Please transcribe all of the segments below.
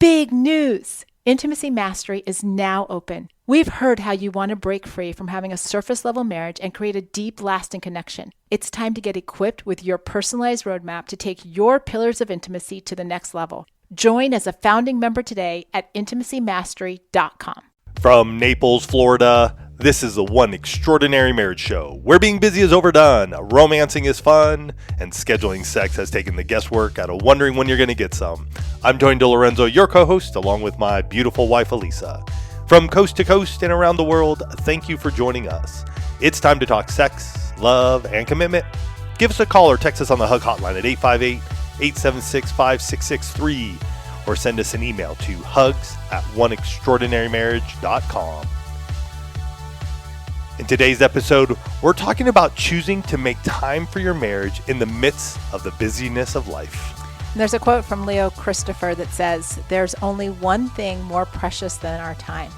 Big news! Intimacy Mastery is now open. We've heard how you want to break free from having a surface level marriage and create a deep, lasting connection. It's time to get equipped with your personalized roadmap to take your pillars of intimacy to the next level. Join as a founding member today at intimacymastery.com. From Naples, Florida, this is the One Extraordinary Marriage Show, where being busy is overdone, romancing is fun, and scheduling sex has taken the guesswork out of wondering when you're going to get some. I'm Tony DeLorenzo, your co-host, along with my beautiful wife, Elisa. From coast to coast and around the world, thank you for joining us. It's time to talk sex, love, and commitment. Give us a call or text us on the Hug Hotline at 858-876-5663. Or send us an email to hugs@oneextraordinarymarriage.com. In today's episode, we're talking about choosing to make time for your marriage in the midst of the busyness of life. There's a quote from Leo Christopher that says, "There's only one thing more precious than our time,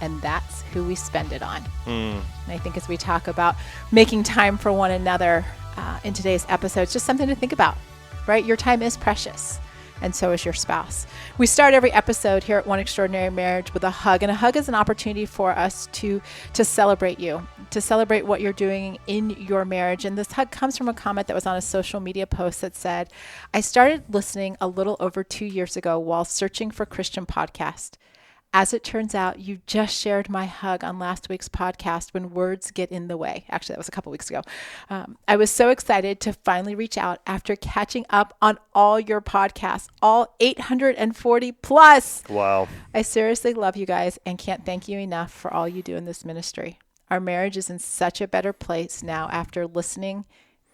and that's who we spend it on." And I think as we talk about making time for one another in today's episode, it's just something to think about, right? Your time is precious. And so is your spouse. We start every episode here at One Extraordinary Marriage with a hug. And a hug is an opportunity for us to celebrate you, to celebrate what you're doing in your marriage. And this hug comes from a comment that was on a social media post that said, "I started listening a little over 2 years ago while searching for Christian podcast. As it turns out, you just shared my hug on last week's podcast, When Words Get in the Way." Actually, that was a couple weeks ago. I was so excited to finally reach out after catching up on all your podcasts, all 840 plus. Wow. I seriously love you guys and can't thank you enough for all you do in this ministry. Our marriage is in such a better place now after listening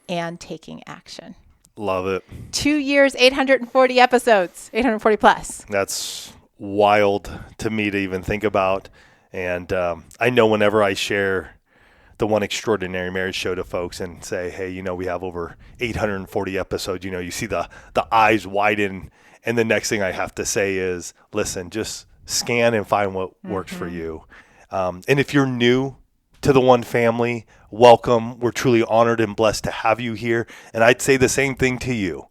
and taking action. Love it. 2 years, 840 episodes, 840 plus. That's wild to me to even think about. And I know whenever I share the One Extraordinary Marriage Show to folks and say, hey, we have over 840 episodes, you see the eyes widen. And the next thing I have to say is, listen, just scan and find what works for you. And if you're new to the One family, welcome. We're truly honored and blessed to have you here. And I'd say the same thing to you.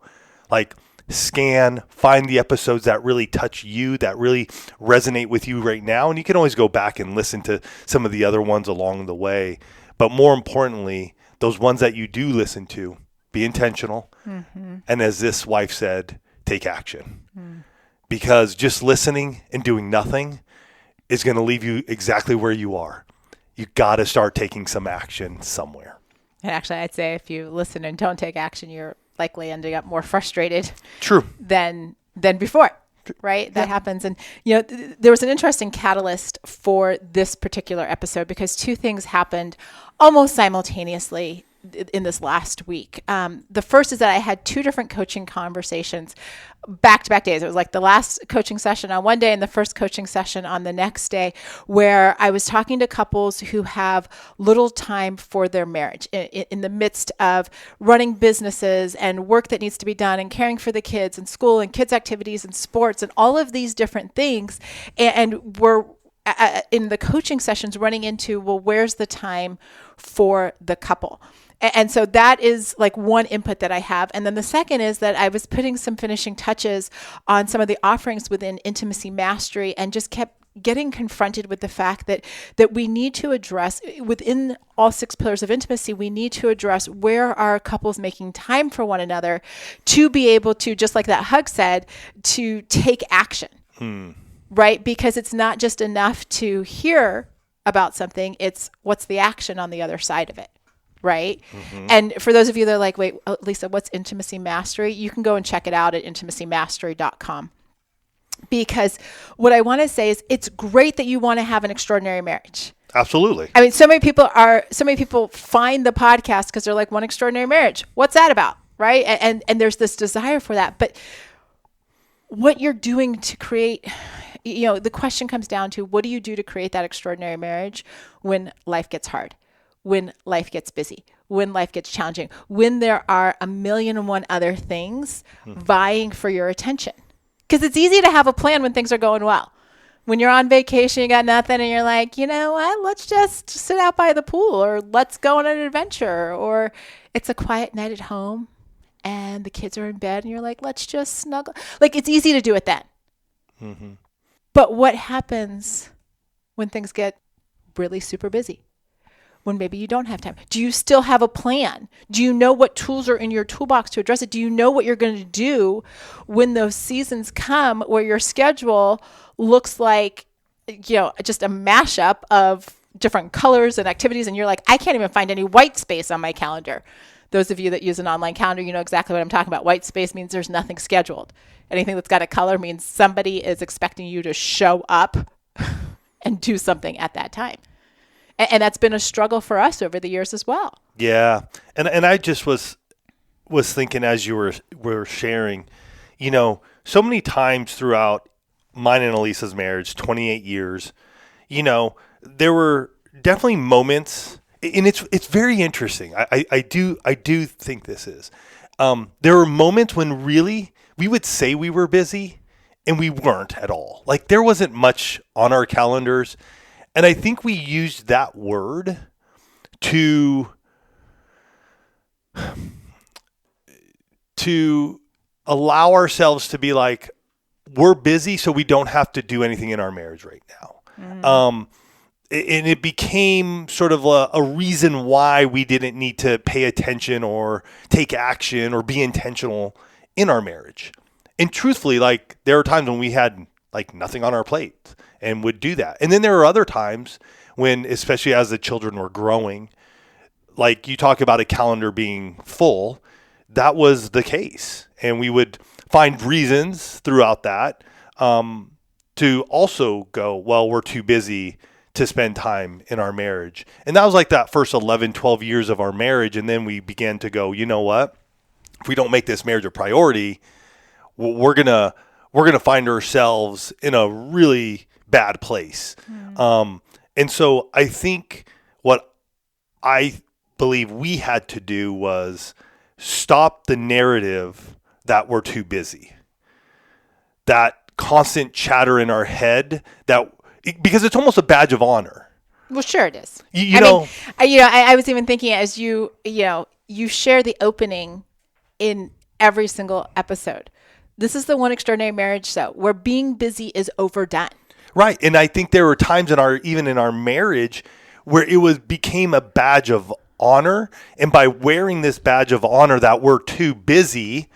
Scan, find the episodes that really touch you, that really resonate with you right now. And you can always go back and listen to some of the other ones along the way. But more importantly, those ones that you do listen to, be intentional. And as this wife said, take action. Because just listening and doing nothing is going to leave you exactly where you are. You got to start taking some action somewhere. And actually, I'd say if you listen and don't take action, you're likely ending up more frustrated than before, right? That happens. And, there was an interesting catalyst for this particular episode because two things happened almost simultaneously in this last week. The first is that I had two different coaching conversations back-to-back days. It was like the last coaching session on one day and the first coaching session on the next day, where I was talking to couples who have little time for their marriage in the midst of running businesses and work that needs to be done and caring for the kids and school and kids activities and sports and all of these different things. And we're in the coaching sessions running into, well, where's the time for the couple? And so that is like one input that I have. And then the second is that I was putting some finishing touches on some of the offerings within Intimacy Mastery and just kept getting confronted with the fact that we need to address within all 6 pillars of intimacy, we need to address where are couples making time for one another to be able to, just like that hug said, to take action, right? Because it's not just enough to hear about something, it's what's the action on the other side of it. Right. And for those of you that are like, wait, Lisa, what's Intimacy Mastery? You can go and check it out at intimacymastery.com. Because what I want to say is it's great that you want to have an extraordinary marriage. Absolutely. I mean, so many people find the podcast because they're like, One Extraordinary Marriage. What's that about? Right. And there's this desire for that. But what you're doing to create, the question comes down to, what do you do to create that extraordinary marriage when life gets hard? When life gets busy, when life gets challenging, when there are 1,000,001 other things vying for your attention. Because it's easy to have a plan when things are going well. When you're on vacation, you got nothing, and you're like, you know what, let's just sit out by the pool, or let's go on an adventure, or it's a quiet night at home, and the kids are in bed, and you're like, let's just snuggle. Like, it's easy to do it then. But what happens when things get really super busy? When maybe you don't have time? Do you still have a plan? Do you know what tools are in your toolbox to address it? Do you know what you're going to do when those seasons come where your schedule looks like, just a mashup of different colors and activities, and you're like, I can't even find any white space on my calendar. Those of you that use an online calendar, you know exactly what I'm talking about. White space means there's nothing scheduled. Anything that's got a color means somebody is expecting you to show up and do something at that time. And that's been a struggle for us over the years as well. Yeah. And I just was thinking as you were sharing, so many times throughout mine and Elisa's marriage, 28 years, there were definitely moments, and it's very interesting. I do think this is. There were moments when really we would say we were busy and we weren't at all. Like there wasn't much on our calendars. And I think we used that word to allow ourselves to be like, we're busy, so we don't have to do anything in our marriage right now. And it became sort of a reason why we didn't need to pay attention or take action or be intentional in our marriage. And truthfully, like there were times when we had like nothing on our plate and would do that. And then there are other times when, especially as the children were growing, like you talk about a calendar being full, that was the case. And we would find reasons throughout that to also go, well, we're too busy to spend time in our marriage. And that was like that first 11, 12 years of our marriage. And then we began to go, you know what? If we don't make this marriage a priority, we're going to find ourselves in a really bad place. And so I think what I believe we had to do was stop the narrative that we're too busy. That constant chatter in our head because it's almost a badge of honor. Well, sure it is. I was even thinking as you share the opening in every single episode. This is the One Extraordinary Marriage Show where being busy is overdone. Right. And I think there were times even in our marriage where it became a badge of honor. And by wearing this badge of honor that we're too busy,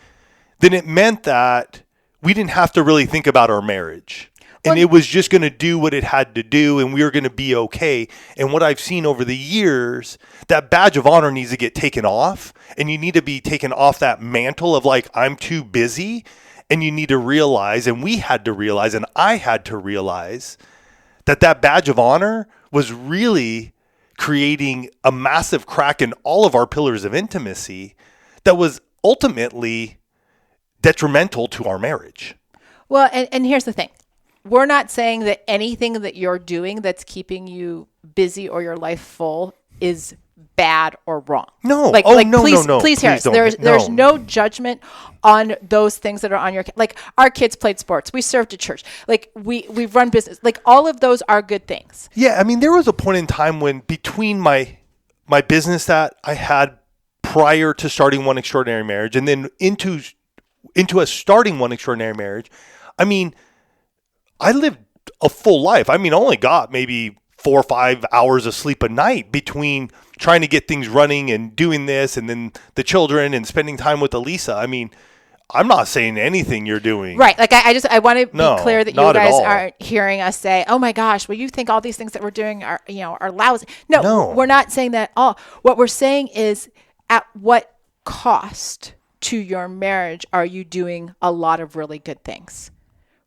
then it meant that we didn't have to really think about our marriage. And it was just going to do what it had to do, and we were going to be okay. And what I've seen over the years, that badge of honor needs to get taken off, and you need to be taken off that mantle of like, I'm too busy. And you need to realize, and we had to realize, and I had to realize that badge of honor was really creating a massive crack in all of our pillars of intimacy that was ultimately detrimental to our marriage. Well, and here's the thing. We're not saying that anything that you're doing that's keeping you busy or your life full is bad or wrong. No. Please hear us. There's no judgment on those things that are on your, like our kids played sports. We served at church. Like we've run business. Like all of those are good things. Yeah. I mean, there was a point in time when between my business that I had prior to starting One Extraordinary Marriage and then into us starting One Extraordinary Marriage, I mean, I lived a full life. I mean, I only got maybe 4 or 5 hours of sleep a night between trying to get things running and doing this and then the children and spending time with Elisa. I mean, I'm not saying anything you're doing. Right. Like I want to be clear that you guys aren't hearing us say, oh my gosh, well, you think all these things that we're doing are lousy. No, we're not saying that at all. What we're saying is at what cost to your marriage are you doing a lot of really good things?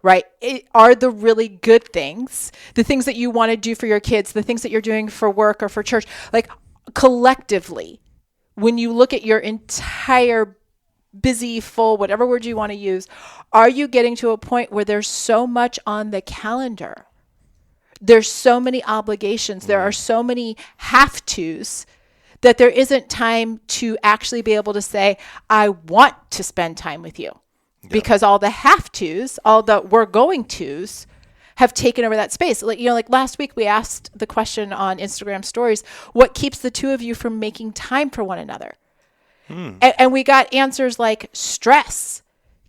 Right? Are the really good things, the things that you want to do for your kids, the things that you're doing for work or for church, like collectively, when you look at your entire busy, full, whatever word you want to use, are you getting to a point where there's so much on the calendar? There's so many obligations. There are so many have-tos that there isn't time to actually be able to say, I want to spend time with you. Yeah. Because all the have-tos, all the we're going tos have taken over that space. Like last week we asked the question on Instagram stories, what keeps the two of you from making time for one another? And we got answers like stress,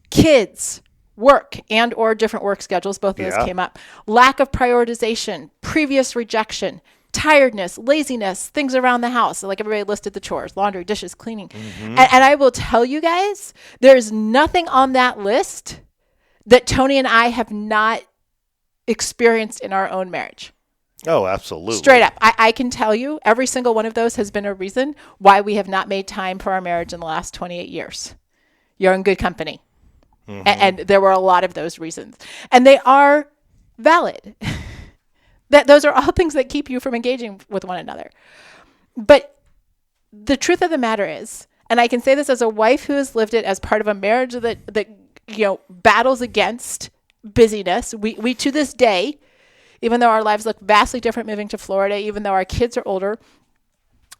kids, work and or different work schedules. Both of those came up. Lack of prioritization, previous rejection, tiredness, laziness, things around the house. So like everybody listed the chores, laundry, dishes, cleaning. And I will tell you guys, there's nothing on that list that Tony and I have not experienced in our own marriage. Oh, absolutely. Straight up. I can tell you every single one of those has been a reason why we have not made time for our marriage in the last 28 years. You're in good company. And there were a lot of those reasons. And they are valid. Those are all things that keep you from engaging with one another. But the truth of the matter is, and I can say this as a wife who has lived it as part of a marriage that battles against busyness. We to this day, even though our lives look vastly different moving to Florida, even though our kids are older,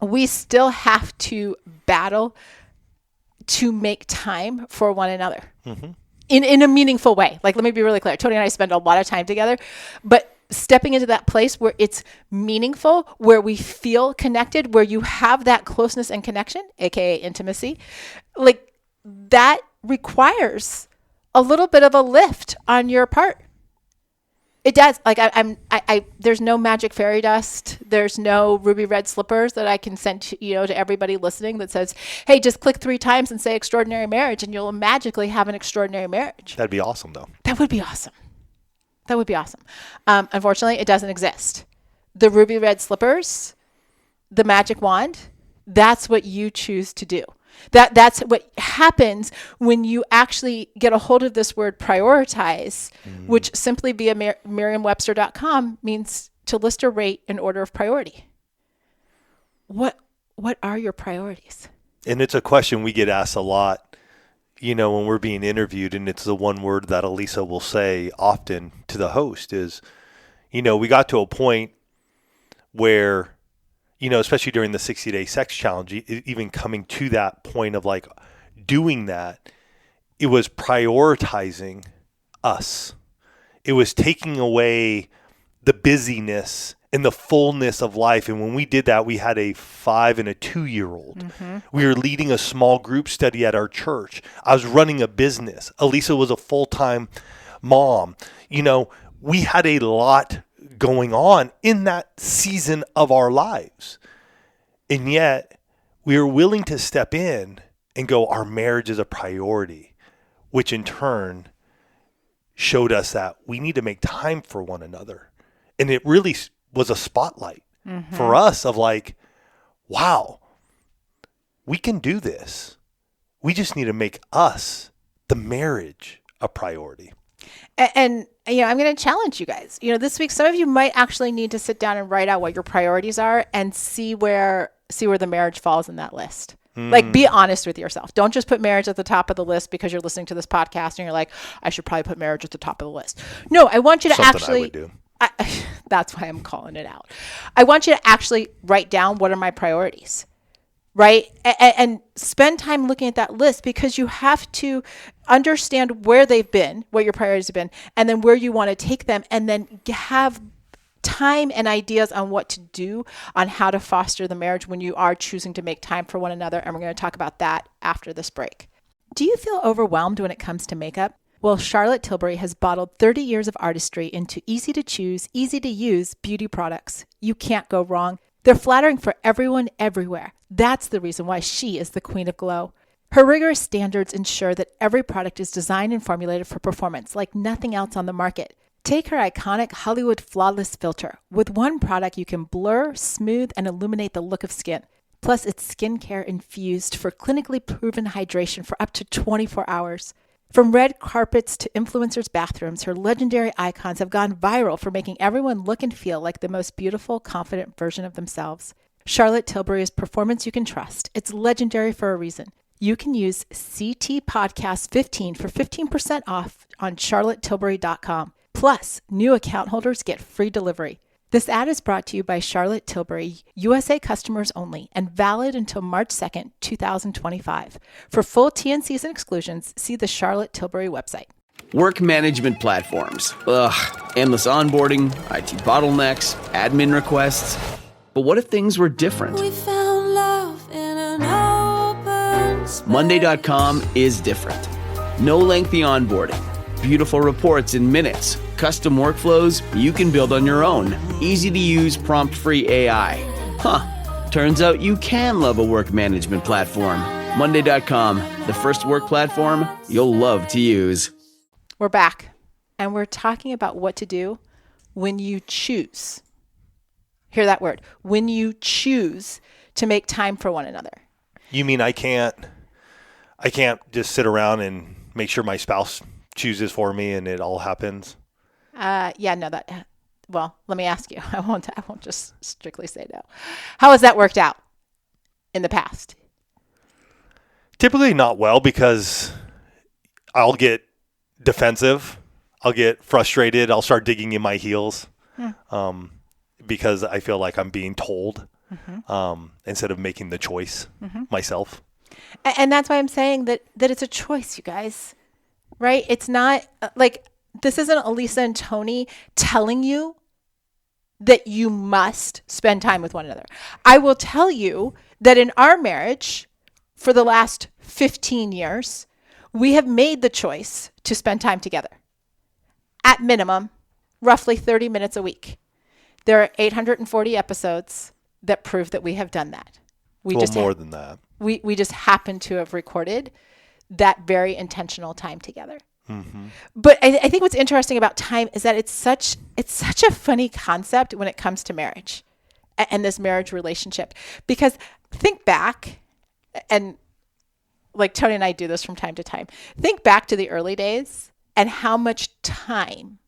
we still have to battle to make time for one another in a meaningful way. Like, let me be really clear. Tony and I spend a lot of time together, but stepping into that place where it's meaningful, where we feel connected, where you have that closeness and connection, aka intimacy, like that requires a little bit of a lift on your part. It does. Like there's no magic fairy dust. There's no ruby red slippers that I can send to everybody listening that says, hey, just click 3 times and say extraordinary marriage and you'll magically have an extraordinary marriage. That'd be awesome though. That would be awesome. That would be awesome. Unfortunately, it doesn't exist. The ruby red slippers, the magic wand, that's what you choose to do. That's what happens when you actually get a hold of this word prioritize, which simply via Merriam-Webster.com means to list or rate in order of priority. What are your priorities? And it's a question we get asked a lot, when we're being interviewed, and it's the one word that Elisa will say often to the host is, we got to a point where, especially during the 60-day sex challenge, even coming to that point of like doing that, it was prioritizing us. It was taking away the busyness and the fullness of life. And when we did that, we had a 5 and a 2-year-old. We were leading a small group study at our church. I was running a business. Elisa was a full-time mom. We had a lot going on in that season of our lives. And yet we are willing to step in and go, our marriage is a priority, which in turn showed us that we need to make time for one another. And it really was a spotlight for us of like, wow, we can do this. We just need to make us, the marriage, a priority. And I'm going to challenge you guys. This week, some of you might actually need to sit down and write out what your priorities are and see where the marriage falls in that list. Like, be honest with yourself. Don't just put marriage at the top of the list because you're listening to this podcast and you're like, I should probably put marriage at the top of the list. No, I want you to actually. I would do. That's why I'm calling it out. I want you to actually write down what are my priorities. Right? And spend time looking at that list because you have to understand where they've been, what your priorities have been, and then where you want to take them, and then have time and ideas on what to do, on how to foster the marriage when you are choosing to make time for one another. And we're going to talk about that after this break. Do you feel overwhelmed when it comes to makeup? Well, Charlotte Tilbury has bottled 30 years of artistry into easy to choose, easy to use beauty products. You can't go wrong. They're flattering for everyone, everywhere. That's the reason why she is the queen of glow. Her rigorous standards ensure that every product is designed and formulated for performance like nothing else on the market. Take her iconic Hollywood Flawless Filter. With one product, you can blur, smooth, and illuminate the look of skin. Plus, it's skincare infused for clinically proven hydration for up to 24 hours. From red carpets to influencers' bathrooms, her legendary icons have gone viral for making everyone look and feel like the most beautiful, confident version of themselves. Charlotte Tilbury is performance you can trust. It's legendary for a reason. You can use CT Podcast 15 for 15% off on charlottetilbury.com. Plus, new account holders get free delivery. This ad is brought to you by Charlotte Tilbury, USA customers only, and valid until March 2nd, 2025. For full TNCs and exclusions, see the Charlotte Tilbury website. Work management platforms. Ugh, endless onboarding, IT bottlenecks, admin requests. But what if things were different? We found love in an open space. Monday.com is different. No lengthy onboarding. beautiful reports in minutes, custom workflows you can build on your own, easy-to-use prompt-free AI. Turns out you can love a work management platform. Monday.com, the first work platform you'll love to use. We're back, and we're talking about what to do when you choose. Hear that word. When you choose to make time for one another. You mean I can't just sit around and make sure my spouse chooses for me and it all happens? Let me ask you. I won't just strictly say no. How has that worked out in the past? Typically not well, because I'll get defensive. I'll get frustrated. I'll start digging in my heels because I feel like I'm being told instead of making the choice myself. And that's why I'm saying that it's a choice, you guys, right? It's not like, this isn't Elisa and Tony telling you that you must spend time with one another. I will tell you that in our marriage for the last 15 years, we have made the choice to spend time together. At minimum, roughly 30 minutes a week. There are 840 episodes that prove that we have done that. More than that. We just happen to have recorded that very intentional time together. Mm-hmm. But I think what's interesting about time is that it's such a funny concept when it comes to marriage and this marriage relationship. Because think back, and like Tony and I do this from time to time. Think back to the early days and how much time,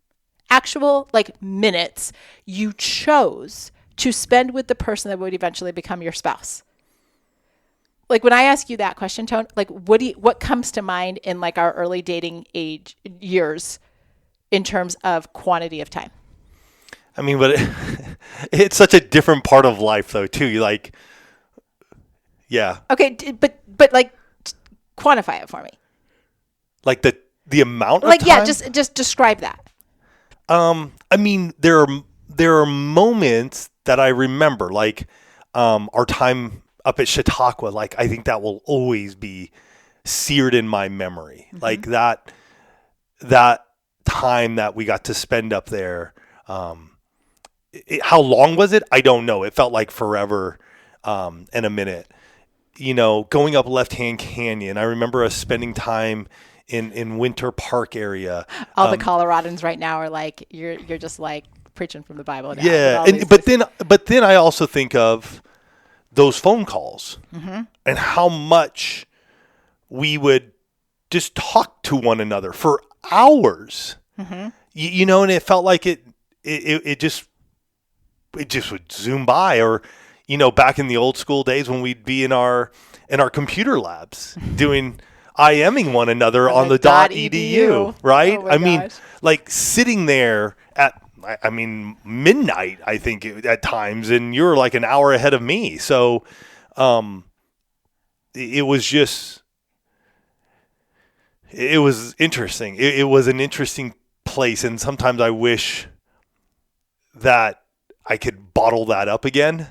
actual like minutes, you chose to spend with the person that would eventually become your spouse. Like when I ask you that question, Tone, like what comes to mind in like our early dating age years in terms of quantity of time? I mean, but it's such a different part of life though too. You like, yeah. Okay, but like quantify it for me. Like the amount of like time? Yeah, just describe that. I mean, there are moments that I remember, like our time up at Chautauqua. Like I think that will always be seared in my memory. Mm-hmm. Like that time that we got to spend up there. How long was it? I don't know. It felt like forever and a minute. You know, going up Left Hand Canyon. I remember us spending time in Winter Park area. All the Coloradans right now are like, you're just like preaching from the Bible now. Yeah, but then I also think of those phone calls and how much we would just talk to one another for hours. Mm-hmm. You know, and it felt like it just would zoom by. Or, you know, back in the old school days when we'd be in our computer labs doing IMing one another on the .edu, right? Oh I mean, like sitting there at, midnight, I think at times, and you're like an hour ahead of me. So, it was interesting. It was an interesting place. And sometimes I wish that I could bottle that up again,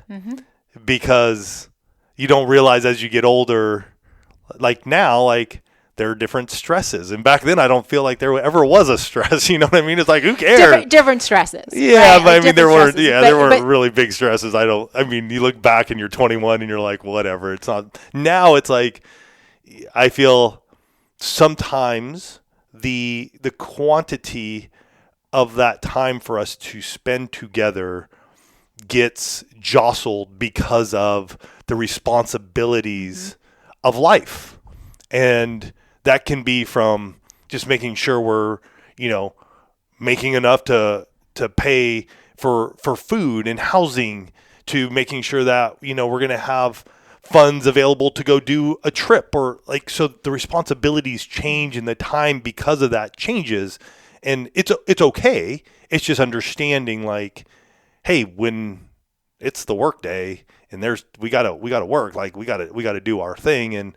because you don't realize as you get older, like now, like there are different stresses. And back then I don't feel like there ever was a stress. You know what I mean? It's like, who cares? Different stresses. Yeah. Right? But I mean, there weren't really big stresses. You look back and you're 21 and you're like, whatever. It's not. Now it's like, I feel sometimes the quantity of that time for us to spend together gets jostled because of the responsibilities of life. And that can be from just making sure we're, you know, making enough to pay for food and housing, to making sure that, you know, we're going to have funds available to go do a trip, or like, so the responsibilities change and the time because of that changes. And it's okay. It's just understanding, like, hey, when it's the work day and we gotta work, like we gotta do our thing, and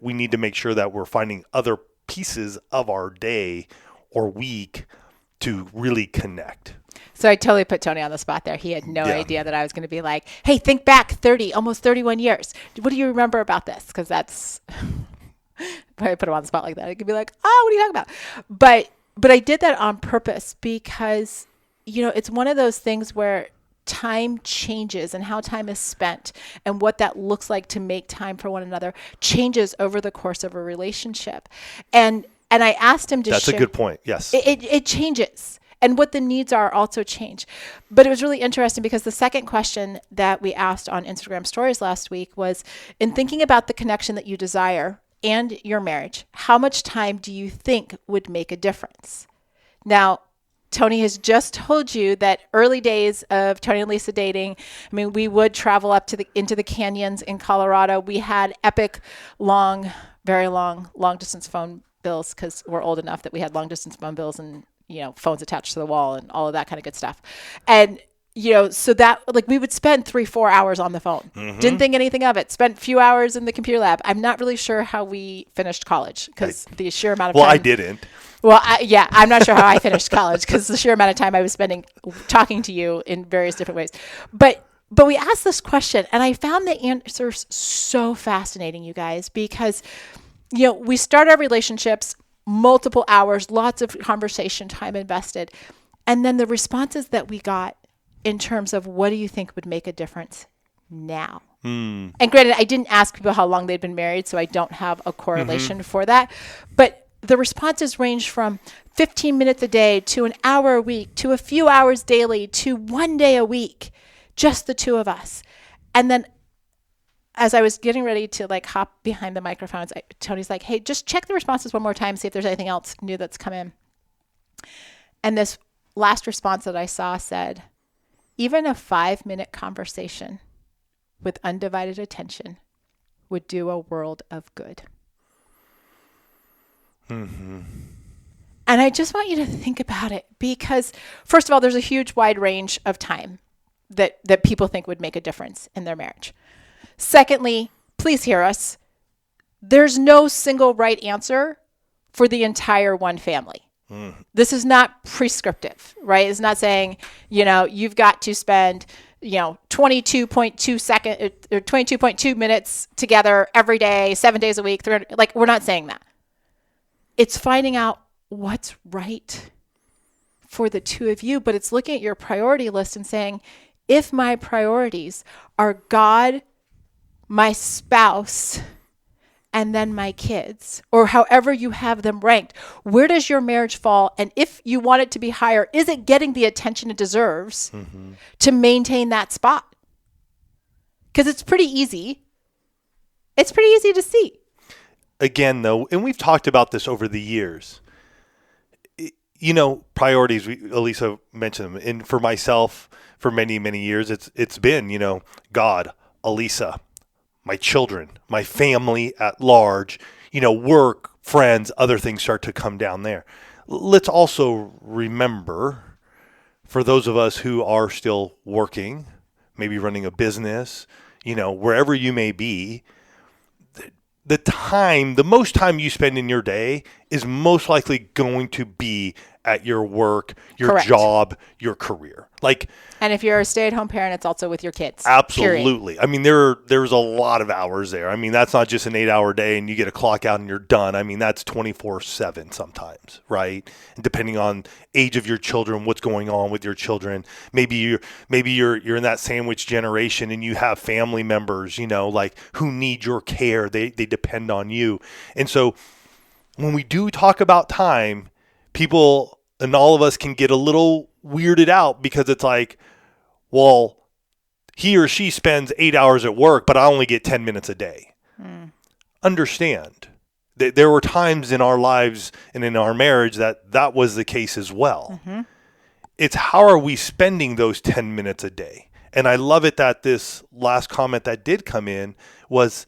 we need to make sure that we're finding other pieces of our day or week to really connect. So I totally put Tony on the spot there. He had no idea that I was going to be like, hey, think back almost 31 years. What do you remember about this? Because that's, if I put him on the spot like that, it could be like, oh, what are you talking about? But But I did that on purpose because, it's one of those things where time changes and how time is spent and what that looks like to make time for one another changes over the course of a relationship. And I asked him to That's share. A good point. Yes. It changes. And what the needs are also change. But it was really interesting because the second question that we asked on Instagram stories last week was, in thinking about the connection that you desire and your marriage, how much time do you think would make a difference? Now, Tony has just told you that early days of Tony and Lisa dating, I mean, we would travel up to into the canyons in Colorado. We had epic, very long distance phone bills because we're old enough that we had long distance phone bills and, phones attached to the wall and all of that kind of good stuff. And, so that we would spend 3-4 hours on the phone. Mm-hmm. Didn't think anything of it. Spent a few hours in the computer lab. I'm not really sure how we finished college because the sheer amount of time. Well, I didn't. Well, I'm not sure how I finished college because the sheer amount of time I was spending talking to you in various different ways. But we asked this question, and I found the answers so fascinating, you guys, because, we start our relationships, multiple hours, lots of conversation time invested, and then the responses that we got in terms of what do you think would make a difference now? And granted, I didn't ask people how long they'd been married, so I don't have a correlation for that. But the responses range from 15 minutes a day to an hour a week to a few hours daily to 1 day a week, just the two of us. And then as I was getting ready to hop behind the microphones, Tony's like, hey, just check the responses one more time, see if there's anything else new that's come in. And this last response that I saw said, even a 5-minute conversation with undivided attention would do a world of good. Mm-hmm. And I just want you to think about it because, first of all, there's a huge wide range of time that people think would make a difference in their marriage. Secondly, please hear us. There's no single right answer for the entire one family. This is not prescriptive, right? It's not saying, you've got to spend, 22.2 seconds or 22.2 minutes together every day, 7 days a week. We're not saying that. It's finding out what's right for the two of you, but it's looking at your priority list and saying, if my priorities are God, my spouse, and then my kids, or however you have them ranked, where does your marriage fall? And if you want it to be higher, is it getting the attention it deserves to maintain that spot? Because it's pretty easy. It's pretty easy to see. Again, though, and we've talked about this over the years, priorities, Elisa mentioned them. And for myself, for many, many years, it's been, God, Elisa, my children, my family at large, work, friends, other things start to come down there. Let's also remember, for those of us who are still working, maybe running a business, wherever you may be, the most time you spend in your day is most likely going to be at your work, your Correct. job, your career. And if you're a stay-at-home parent, it's also with your kids. Absolutely. Period. I mean, there's a lot of hours there. I mean, that's not just an 8-hour day and you get a clock out and you're done. I mean, that's 24/7 sometimes, right? And depending on age of your children, what's going on with your children. Maybe you're in that sandwich generation and you have family members, who need your care. They depend on you. And so when we do talk about time, people and all of us can get a little weirded out because it's like, well, he or she spends 8 hours at work, but I only get 10 minutes a day. Understand that there were times in our lives and in our marriage that was the case as well. Mm-hmm. It's how are we spending those 10 minutes a day? And I love it that this last comment that did come in was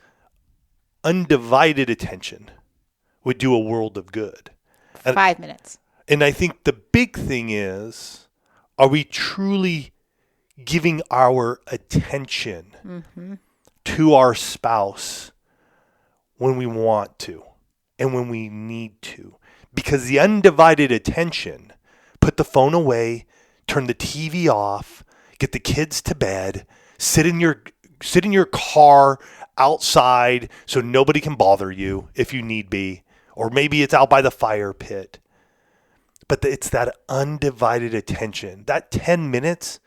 undivided attention would do a world of good. 5 minutes. And I think the big thing is, are we truly giving our attention to our spouse when we want to and when we need to? Because the undivided attention, put the phone away, turn the TV off, get the kids to bed, sit in your car outside so nobody can bother you if you need be, or maybe it's out by the fire pit. But it's that undivided attention. That 10 minutes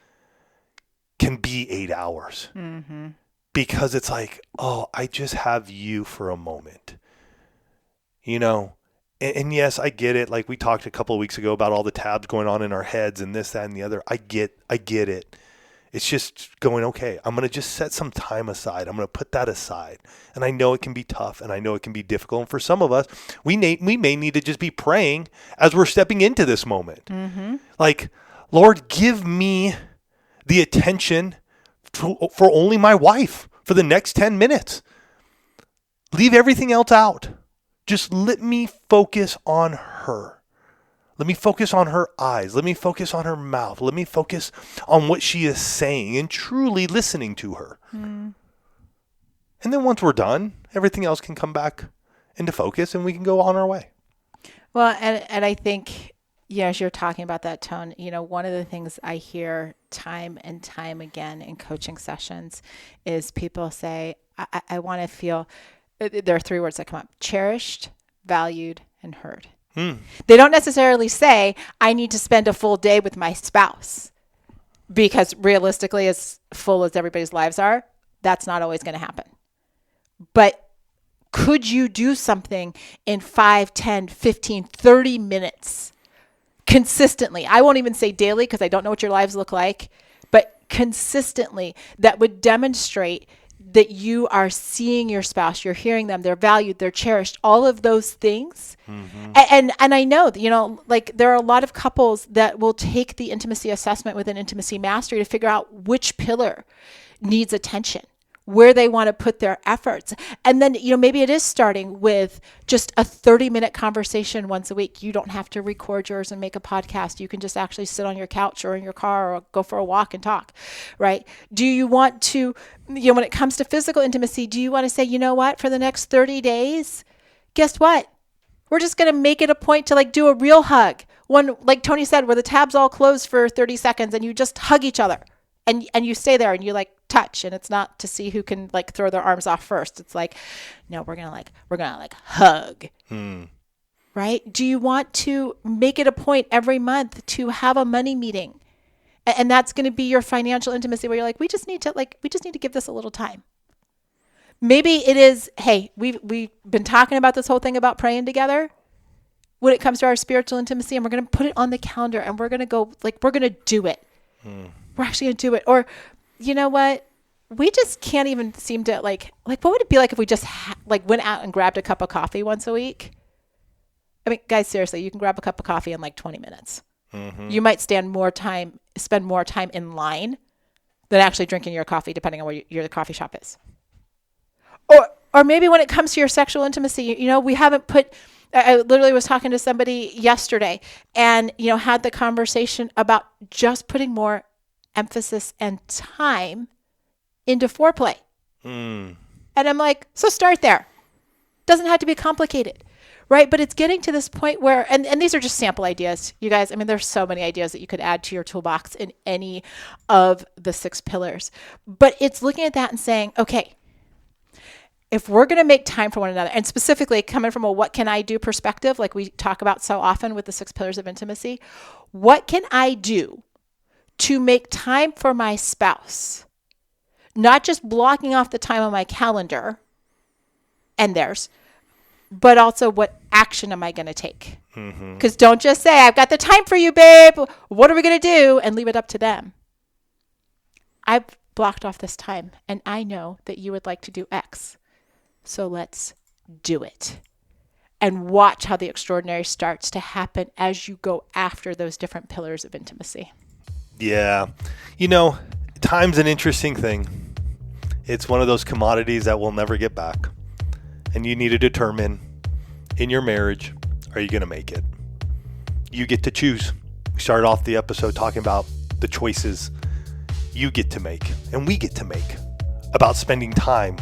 can be 8 hours. Mm-hmm. Because it's like, oh, I just have you for a moment. You know? And yes, I get it. Like we talked a couple of weeks ago about all the tabs going on in our heads and this, that, and the other. I get it. It's just going, okay, I'm going to just set some time aside. I'm going to put that aside. And I know it can be tough and I know it can be difficult. And for some of us, we may need to just be praying as we're stepping into this moment. Mm-hmm. Like, Lord, give me the attention for only my wife for the next 10 minutes. Leave everything else out. Just let me focus on her. Let me focus on her eyes. Let me focus on her mouth. Let me focus on what she is saying and truly listening to her. Mm. And then once we're done, everything else can come back into focus and we can go on our way. Well, and I think, as you're talking about that, Tone, one of the things I hear time and time again in coaching sessions is people say, I want to feel... There are 3 words that come up: cherished, valued, and heard. They don't necessarily say, I need to spend a full day with my spouse, because realistically, as full as everybody's lives are, that's not always going to happen. But could you do something in 5, 10, 15, 30 minutes consistently? I won't even say daily because I don't know what your lives look like, but consistently that would demonstrate that you are seeing your spouse, you're hearing them, they're valued, they're cherished, all of those things. Mm-hmm. And I know, like there are a lot of couples that will take the intimacy assessment within Intimacy Mastery to figure out which pillar needs attention, where they want to put their efforts. And then, maybe it is starting with just a 30-minute conversation once a week. You don't have to record yours and make a podcast. You can just actually sit on your couch or in your car or go for a walk and talk, right? Do you want to, when it comes to physical intimacy, do you want to say, what, for the next 30 days, guess what? We're just going to make it a point to do a real hug. One, like Tony said, where the tabs all close for 30 seconds and you just hug each other and you stay there and you touch, and it's not to see who can throw their arms off first. It's no, we're gonna hug. Right? Do you want to make it a point every month to have a money meeting? And that's going to be your financial intimacy where you're we just need to give this a little time. Maybe it is, hey, we've been talking about this whole thing about praying together when it comes to our spiritual intimacy, and we're going to put it on the calendar and we're going to go, we're going to do it. We're actually going to do it. Or, you know what? We just can't even seem to what would it be like if we just went out and grabbed a cup of coffee once a week? I mean, guys, seriously, you can grab a cup of coffee in 20 minutes. Mm-hmm. You might spend more time in line than actually drinking your coffee, depending on where the coffee shop is. Or maybe when it comes to your sexual intimacy, we haven't put, I literally was talking to somebody yesterday and, had the conversation about just putting more emphasis and time into foreplay. And I'm so start there. Doesn't have to be complicated, right? But it's getting to this point where, and these are just sample ideas, you guys. I mean, there's so many ideas that you could add to your toolbox in any of the 6 pillars. But it's looking at that and saying, okay, if we're going to make time for one another, and specifically coming from a what can I do perspective, like we talk about so often with the 6 pillars of intimacy, what can I do to make time for my spouse? Not just blocking off the time on my calendar and theirs, but also what action am I going to take? Because don't just say, I've got the time for you, babe. What are we going to do? And leave it up to them. I've blocked off this time and I know that you would like to do X. So let's do it. And watch how the extraordinary starts to happen as you go after those different pillars of intimacy. Yeah. Time's an interesting thing. It's one of those commodities that we'll never get back. And you need to determine in your marriage, are you going to make it? You get to choose. We started off the episode talking about the choices you get to make and we get to make about spending time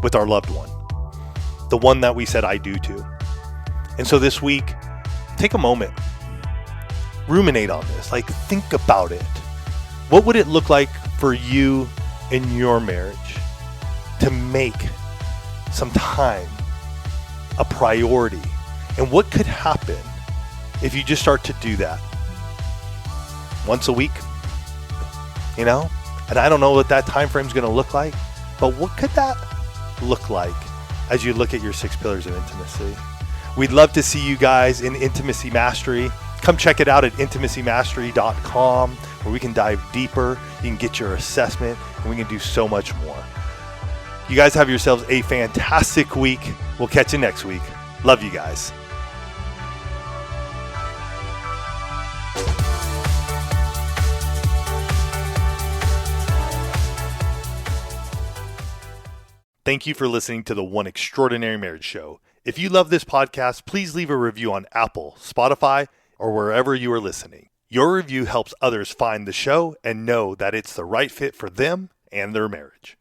with our loved one. The one that we said I do to. And so this week, take a moment. Ruminate on this. Think about it. What would it look like for you in your marriage to make some time a priority? And what could happen if you just start to do that once a week, and I don't know what that time frame is going to look like, but what could that look like as you look at your 6 pillars of intimacy? We'd love to see you guys in Intimacy Mastery. Come check it out at intimacymastery.com, where we can dive deeper. You can get your assessment, and we can do so much more. You guys have yourselves a fantastic week. We'll catch you next week. Love you guys. Thank you for listening to the One Extraordinary Marriage Show. If you love this podcast, please leave a review on Apple, Spotify, or wherever you are listening. Your review helps others find the show and know that it's the right fit for them and their marriage.